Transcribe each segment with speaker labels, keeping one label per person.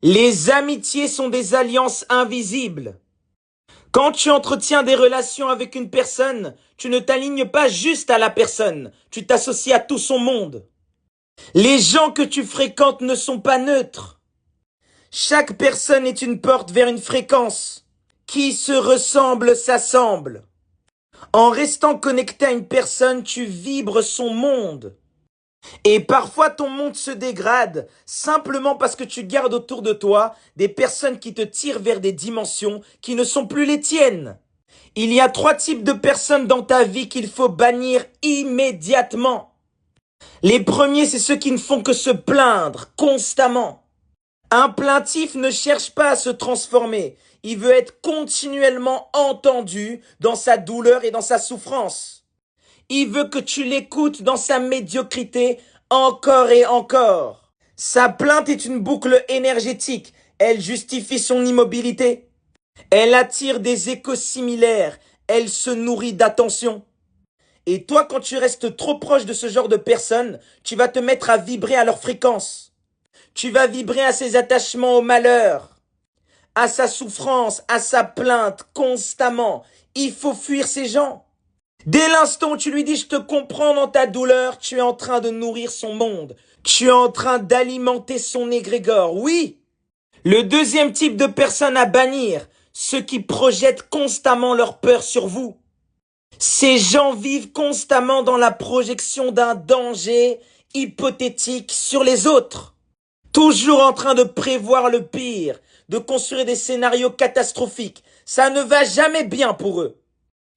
Speaker 1: Les amitiés sont des alliances invisibles. Quand tu entretiens des relations avec une personne, tu ne t'alignes pas juste à la personne, tu t'associes à tout son monde. Les gens que tu fréquentes ne sont pas neutres. Chaque personne est une porte vers une fréquence. Qui se ressemble s'assemble. En restant connecté à une personne, tu vibres son monde. Et parfois ton monde se dégrade simplement parce que tu gardes autour de toi des personnes qui te tirent vers des dimensions qui ne sont plus les tiennes. Il y a 3 types de personnes dans ta vie qu'il faut bannir immédiatement. Les premiers, c'est ceux qui ne font que se plaindre constamment. Un plaintif ne cherche pas à se transformer. Il veut être continuellement entendu dans sa douleur et dans sa souffrance. Il veut que tu l'écoutes dans sa médiocrité encore et encore. Sa plainte est une boucle énergétique. Elle justifie son immobilité. Elle attire des échos similaires. Elle se nourrit d'attention. Et toi, quand tu restes trop proche de ce genre de personnes, tu vas te mettre à vibrer à leur fréquence. Tu vas vibrer à ses attachements au malheur, à sa souffrance, à sa plainte, constamment. Il faut fuir ces gens. Dès l'instant où tu lui dis « je te comprends dans ta douleur », tu es en train de nourrir son monde. Tu es en train d'alimenter son égrégore, oui. Le deuxième type de personnes à bannir, ceux qui projettent constamment leur peur sur vous. Ces gens vivent constamment dans la projection d'un danger hypothétique sur les autres. Toujours en train de prévoir le pire, de construire des scénarios catastrophiques. Ça ne va jamais bien pour eux.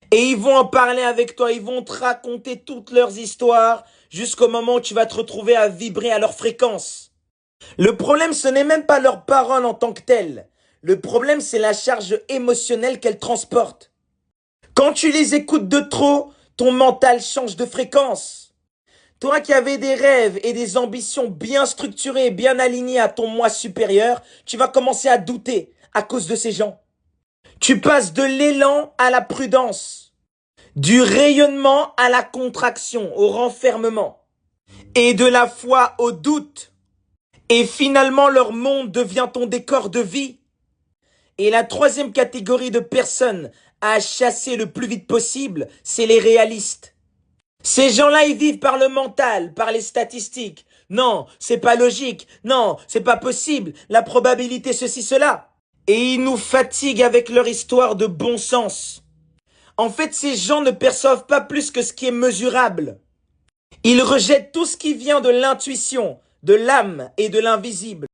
Speaker 1: Et ils vont en parler avec toi, ils vont te raconter toutes leurs histoires jusqu'au moment où tu vas te retrouver à vibrer à leur fréquence. Le problème, ce n'est même pas leurs paroles en tant que telles. Le problème, c'est la charge émotionnelle qu'elles transportent. Quand tu les écoutes de trop, ton mental change de fréquence. Toi qui avais des rêves et des ambitions bien structurées, bien alignées à ton moi supérieur, tu vas commencer à douter à cause de ces gens. Tu passes de l'élan à la prudence, du rayonnement à la contraction, au renfermement, et de la foi au doute. Et finalement, leur monde devient ton décor de vie. Et la 3e catégorie de personnes à chasser le plus vite possible, c'est les réalistes. Ces gens-là, ils vivent par le mental, par les statistiques. Non, c'est pas logique. Non, c'est pas possible. La probabilité, ceci, cela. Et ils nous fatiguent avec leur histoire de bon sens. En fait, ces gens ne perçoivent pas plus que ce qui est mesurable. Ils rejettent tout ce qui vient de l'intuition, de l'âme et de l'invisible.